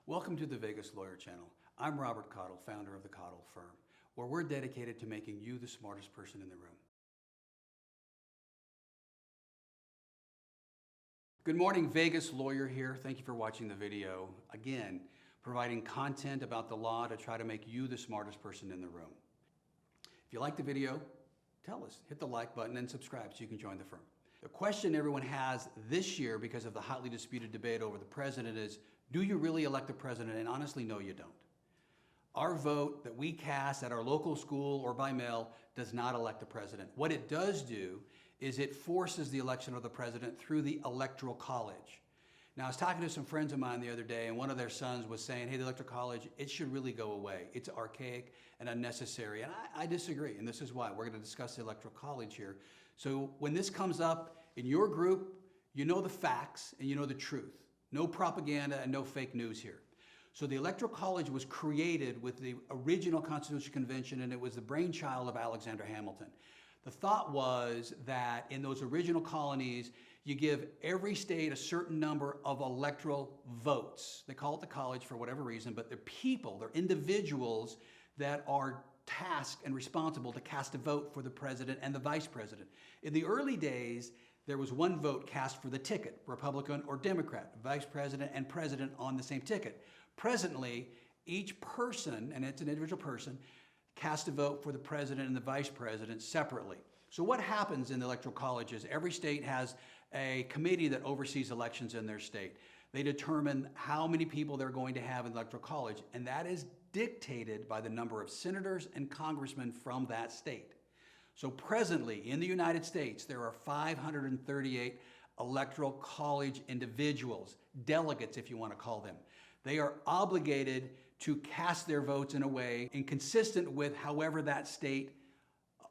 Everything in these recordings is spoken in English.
Welcome to the Vegas Lawyer Channel. I'm Robert Cottle, founder of the Cottle Firm, where we're dedicated to making you the smartest person in the room. Good morning, Vegas Lawyer here. Thank you for watching the video. Again, providing content about the law to try to make you the smartest person in the room. If you like the video, tell us. Hit the like button and subscribe so you can join the firm. The question everyone has this year because of the hotly disputed debate over the president is, do you really elect the president? And honestly, no, you don't. Our vote that we cast at our local school or by mail does not elect the president. What it does do is it forces the election of the president through the Electoral College. Now, I was talking to some friends of mine the other day, and one of their sons was saying, hey, the Electoral College, it should really go away. It's archaic and unnecessary. And I disagree, and this is why. We're going to discuss the Electoral College here. So when this comes up in your group, you know the facts and you know the truth. No propaganda and no fake news here. So the Electoral College was created with the original Constitutional Convention, and it was the brainchild of Alexander Hamilton. The thought was that in those original colonies, you give every state a certain number of electoral votes. They call it the college for whatever reason, but they're people, they're individuals that are tasked and responsible to cast a vote for the president and the vice president. In the early days, there was one vote cast for the ticket, Republican or Democrat, vice president and president on the same ticket. Presently, each person, and it's an individual person, cast a vote for the president and the vice president separately. So what happens in the Electoral College is every state has a committee that oversees elections in their state. They determine how many people they're going to have in the Electoral College, and that is dictated by the number of senators and congressmen from that state. So presently in the United States, there are 538 Electoral College individuals, delegates if you want to call them. They are obligated to cast their votes in a way inconsistent with however that state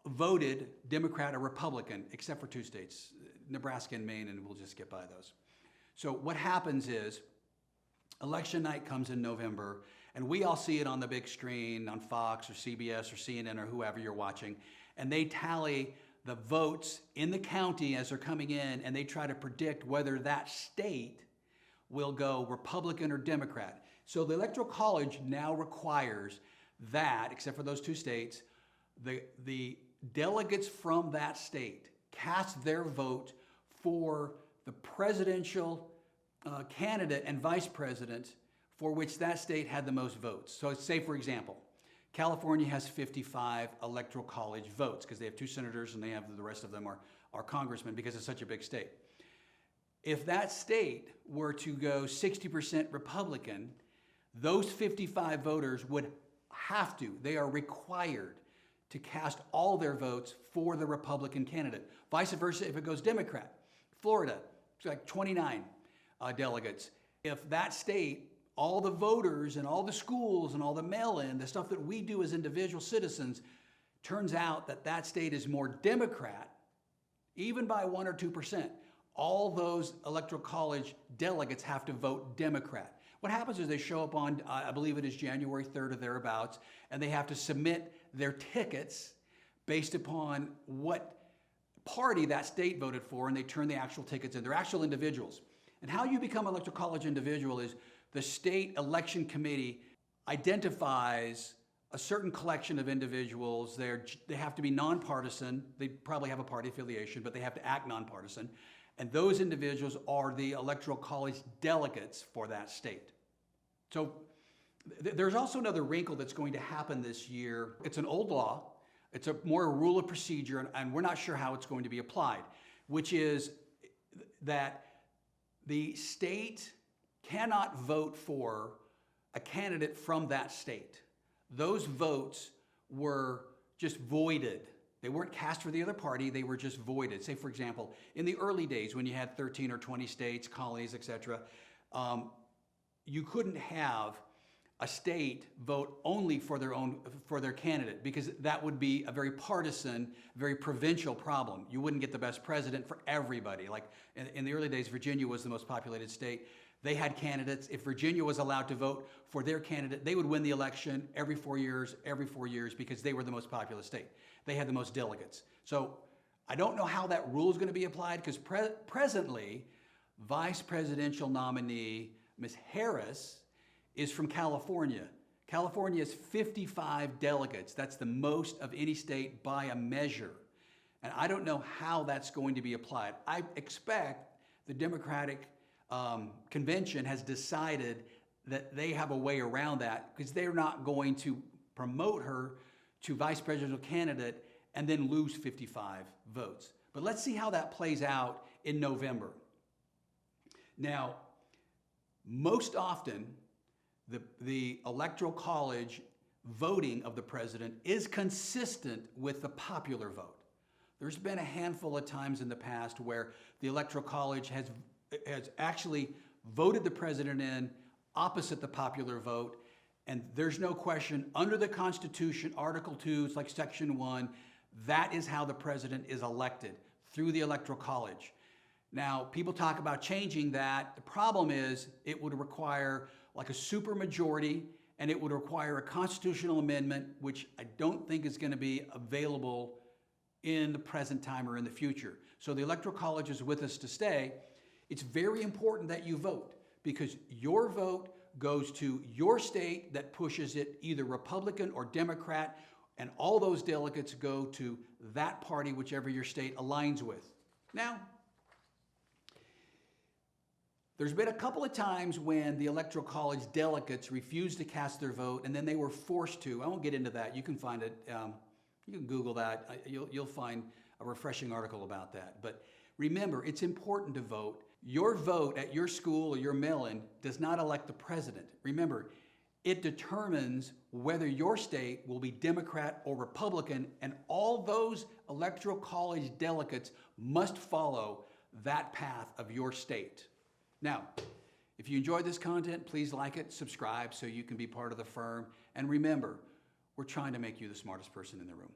voted, Democrat or Republican, except for two states, Nebraska and Maine, and we'll just get by those. So what happens is, election night comes in November, and we all see it on the big screen on Fox or CBS or CNN or whoever you're watching, and they tally the votes in the county as they're coming in, and they try to predict whether that state will go Republican or Democrat. So the Electoral College now requires that, except for those two states, the delegates from that state cast their vote for the presidential candidate and vice president for which that state had the most votes. So say, for example, California has 55 Electoral College votes because they have 2 senators and they have the rest of them are congressmen because it's such a big state. If that state were to go 60% Republican, those 55 voters would have to, they are required to cast all their votes for the Republican candidate. Vice versa, if it goes Democrat. Florida, it's like 29 delegates. If that state, all the voters and all the schools and all the mail-in, the stuff that we do as individual citizens, turns out that that state is more Democrat, even by 1 or 2%, all those Electoral College delegates have to vote Democrat. What happens is they show up on, I believe it is January 3rd or thereabouts, and they have to submit their tickets based upon what party that state voted for, and they turn the actual tickets in. They're actual individuals. And how you become an Electoral College individual is the state election committee identifies a certain collection of individuals. They have to be nonpartisan. They probably have a party affiliation, but they have to act nonpartisan. And those individuals are the Electoral College delegates for that state. So there's also another wrinkle that's going to happen this year. It's an old law. It's more a rule of procedure, and we're not sure how it's going to be applied, which is that the state cannot vote for a candidate from that state. Those votes were just voided. They weren't cast for the other party, they were just voided. Say, for example, in the early days when you had 13 or 20 states, colonies, etc., you couldn't have a state vote only for their candidate, because that would be a very partisan, very provincial problem. You wouldn't get the best president for everybody. Like in the early days, Virginia was the most populated state. They had candidates. If Virginia was allowed to vote for their candidate, they would win the election every 4 years, because they were the most populous state. They had the most delegates. So I don't know how that rule is going to be applied, because presently, vice presidential nominee Ms. Harris is from California. California has 55 delegates. That's the most of any state by a measure. And I don't know how that's going to be applied. I expect the Democratic convention has decided that they have a way around that because they're not going to promote her to vice presidential candidate and then lose 55 votes. But let's see how that plays out in November. Now, most often, the Electoral College voting of the president is consistent with the popular vote. There's been a handful of times in the past where the Electoral College has actually voted the president in opposite the popular vote, and there's no question, under the Constitution, Article 2, it's like Section 1, that is how the president is elected, through the Electoral College. Now, people talk about changing that. The problem is it would require like a supermajority, and it would require a constitutional amendment, which I don't think is going to be available in the present time or in the future. So the Electoral College is with us to stay. It's very important that you vote because your vote goes to your state that pushes it either Republican or Democrat, and all those delegates go to that party, whichever your state aligns with. Now, there's been a couple of times when the Electoral College delegates refused to cast their vote, and then they were forced to. I won't get into that. You can find it. You can Google that. You'll find a refreshing article about that. But remember, it's important to vote. Your vote at your school or your mail-in does not elect the president. Remember, it determines whether your state will be Democrat or Republican, and all those Electoral College delegates must follow that path of your state. Now, if you enjoyed this content, please like it, subscribe so you can be part of the firm. And remember, we're trying to make you the smartest person in the room.